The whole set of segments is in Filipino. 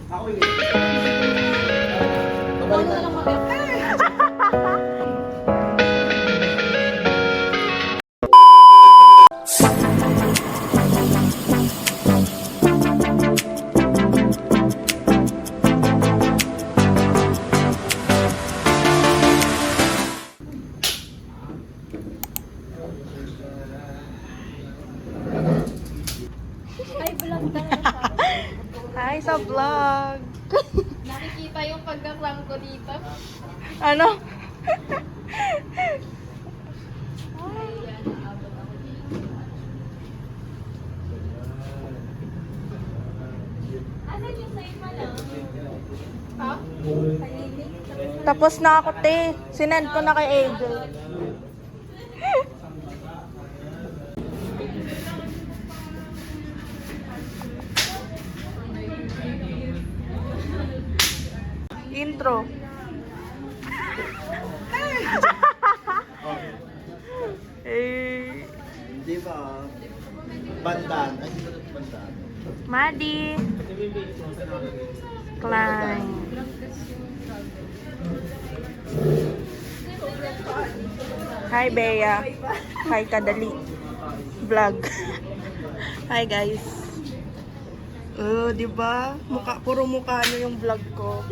Ako yung babalik na lang Ay, vlog ka na sa Hi sa vlog! Nakikita yung pagkaklang ko dito. Ano? Ayan, naabot ako dito. Asan yung sa'yo pala? Ha? Kahilig? Tapos na ako, te. Sinend ko na kay AJ. Intro. Eh, Di ba? Bandan. Ay, di ba ito bandan? Maddie. Klein. Hi, Bea. Hi, Kadali. Vlog. Hi, guys. Oh, di ba? Puro mukha nyo yung vlog ko.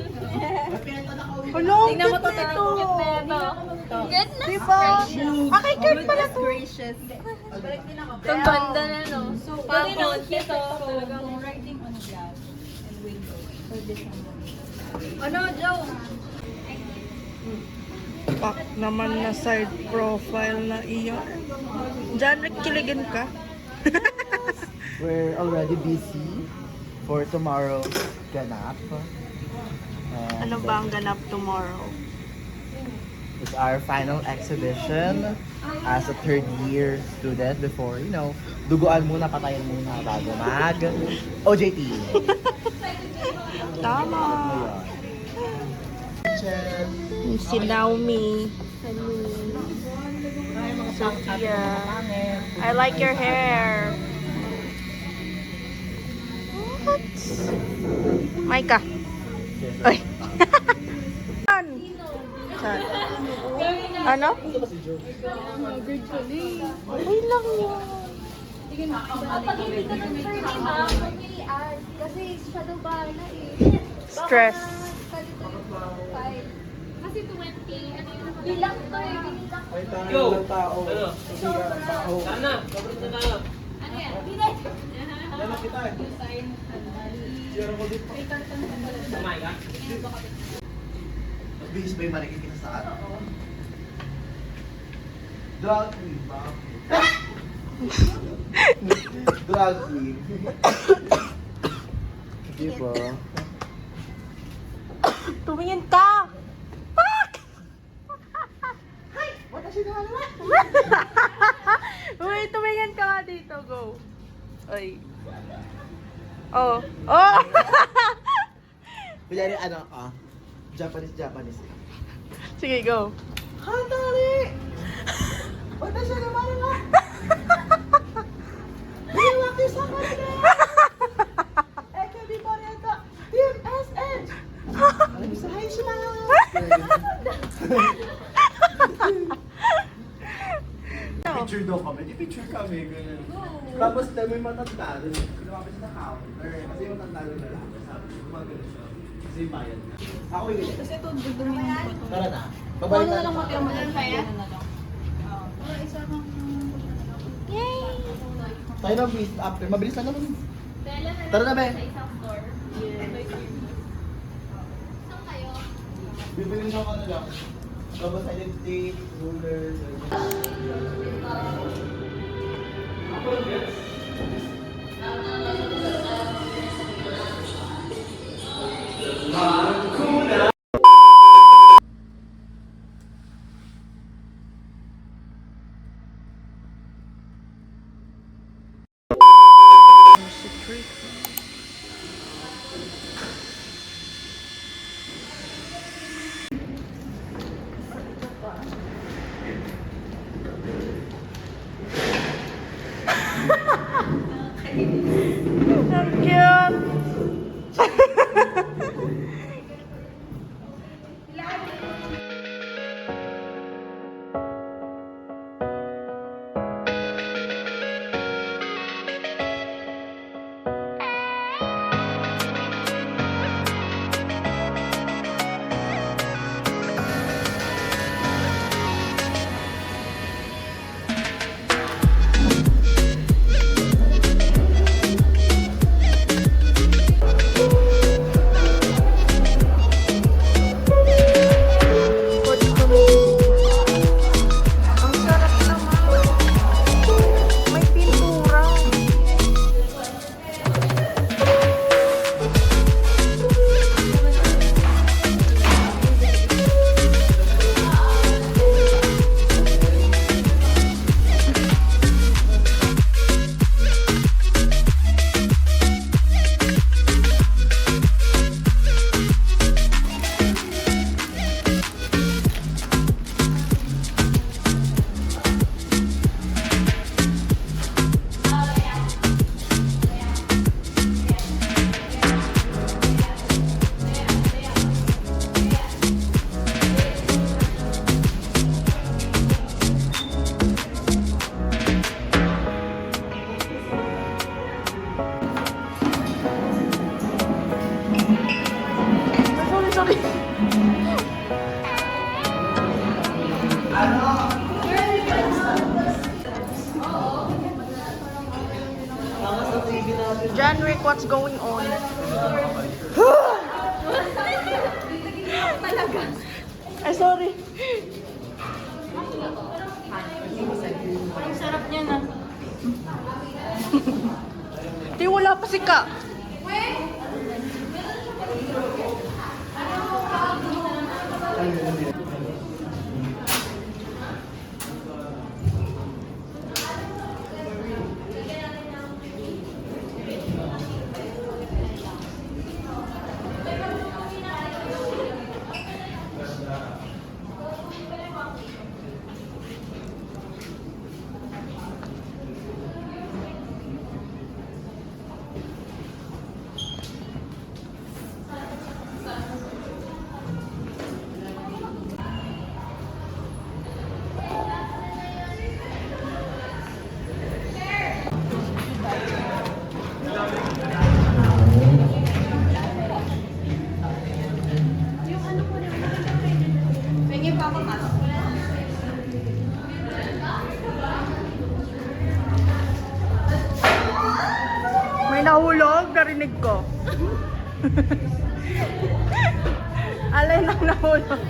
Hello, Tingnan mo to, cute tingnan mo nito. cute na ito. Goodness Di ba? Okay, cute pala to. gracious. Itong banda na, no? Tapos, ito, talagang Writing on glass and windows for this one. ano, Joe? Pak naman na side profile na iyo. Diyan, kiligin ka. We're already busy for tomorrow's ganap. And Ano ba ang ganap tomorrow? it's our final exhibition as a third year student before, duguan muna, patayin muna bago mag OJT. Tama. Ayun. Si Naomi. Sophia. I like your hair. What? Micah. Ay. Chat. Ano? Ay lang yun. Kapag hindi ka ng 30, ha? Huwag niyo i-add. Kasi siya daw bahala eh. Stress. Kasi 20, ano yung bilang to eh, bilang. Yo! Ano? Sana! Paborito na tayo. Ano yan? Bilang! Samay ka? Bis ba yung marikikita sa ano? Drag queen ba? Drag queen. Di ba? Tumingin ka! Pak! Wala siya naman. Uy, tumingin ka nga dito. Go. Ay. Oh. Oh! Kunyari Japanese. Sige, go. Hatari! Wala siya naman nga. Biwaki sa kanila. AKB Moreta. Team SH. Alam mo sa high siya. Picture daw kami. Picture kami. Ganyan. Tapos may matanda doon. Lumapit sa counter. Kasi yung matanda doon na lang. Sabi, gumagano siya. Kasi yung bayad na. Ako yung Kasi ito, dudumi yung photo. Tara na. Kung Babalik ano na na lang matira mo Ano kaya? na lang. Wala, isa kang... Yay! tayo na bis after. Mabilis lang naman. Bella na Tara na, Be. sa isang store. Saan kayo? Bibili na ako na lang. Tapos identity, ruler, Ang cute! musika. May nahulog, narinig ko. Alay nang nahulog.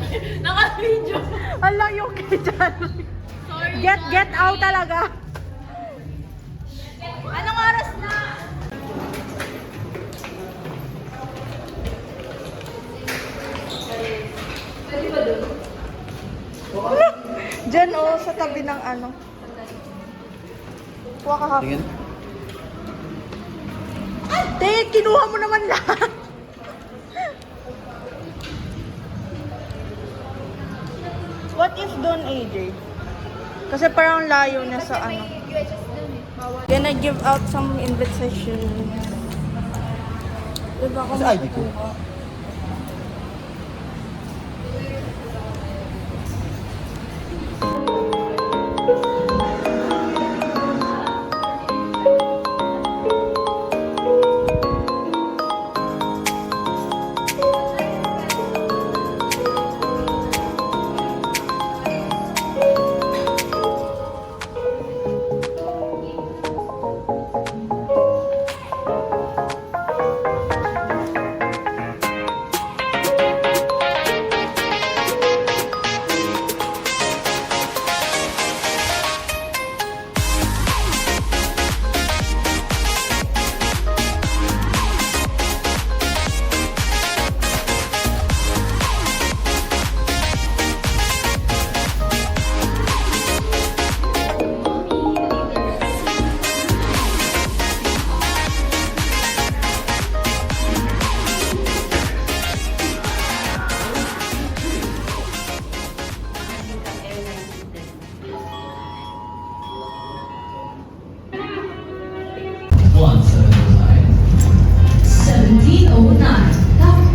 Naka-video. Ala, yung kay dyan. Sorry. Get out talaga. Anong oras na? Diyan sa tabi ng ano. Kuha ka Tingin. Te, kinuha mo naman lahat. What if doon, AJ? Kasi parang layo na sa ano. Gonna give out some invitation. Diba ako Sa ID ko. makukuha?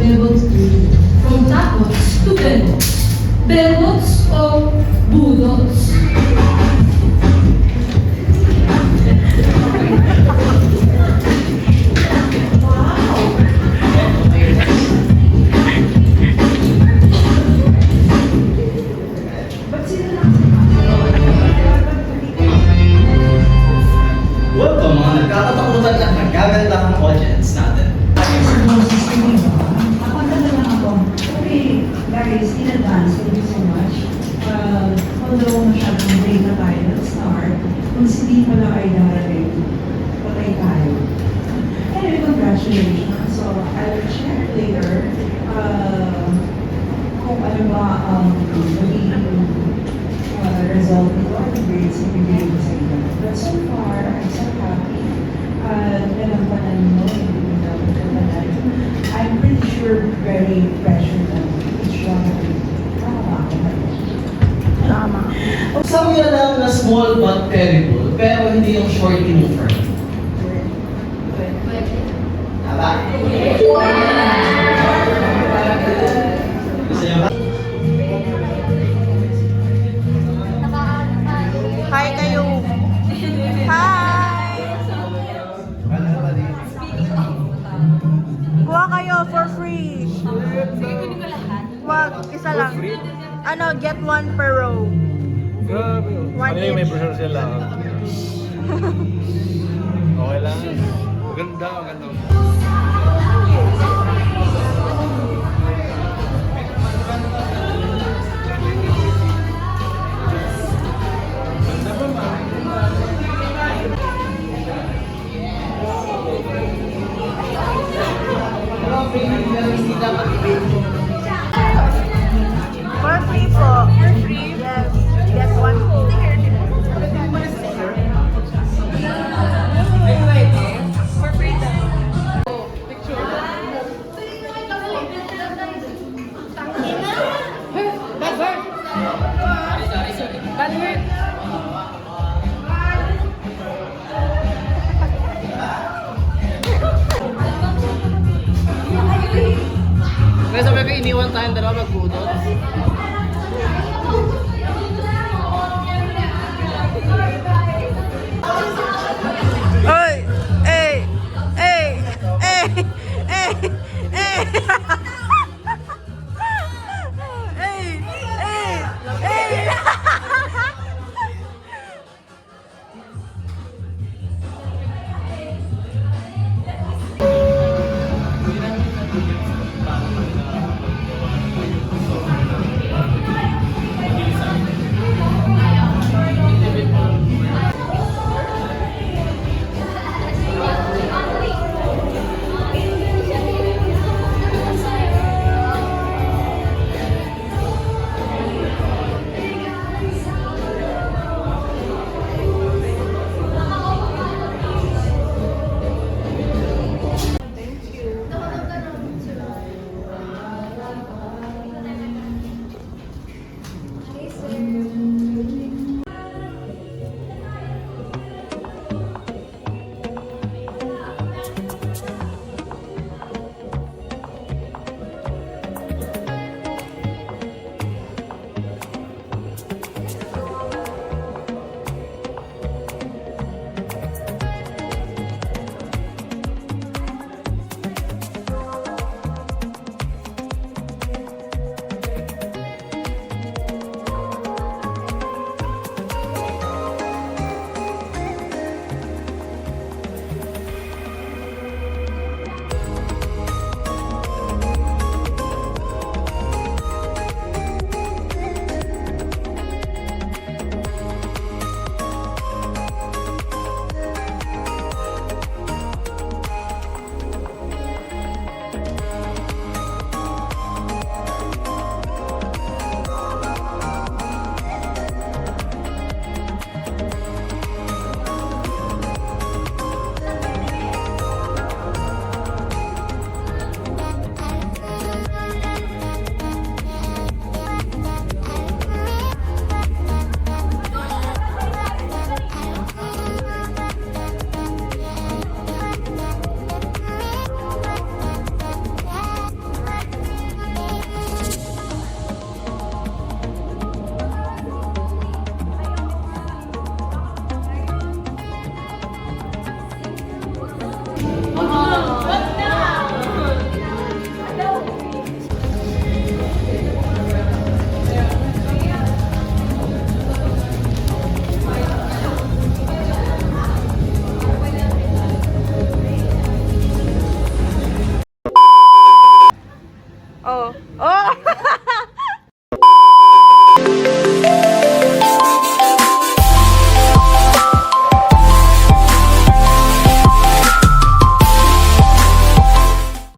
Belmots to from tapots to belmots. Belmots o budots. Welcome mga nagkakatakutan at nagagandahang audience natin. Okay, guys, in advance, thank you so much. Although masyadong late na tayo nag-start, kung hindi pa lang ay darating, patay tayo. Anyway, congratulations. So, I will share later kung ano ba magiging result nito at grades na bibigay ko sa inyo. But so far, I'm so happy. Nalampanan mo, hindi mo nalampanan. I'm pretty sure very pressured on each one of you. Tama. Sabi nga lang na small but terrible, pero hindi yung shorty mover. Tama? Gusto niyo ba? Hi kayo. Hi! Kuha kayo for free. Wag, isa lang. Ano, get one per row. Grabe. One Ano yung may each. pressure sila? Okay lang. Maganda, maganda. Hindi dapat i-bake mo. For free po. For free? Yes. Get one free. For free daw. Kaya sabi ko, iniwan tayong dalawa magbudot. Oy! Ey! Ey! Ey! Ey! Ey! Ey! Ey! Ey!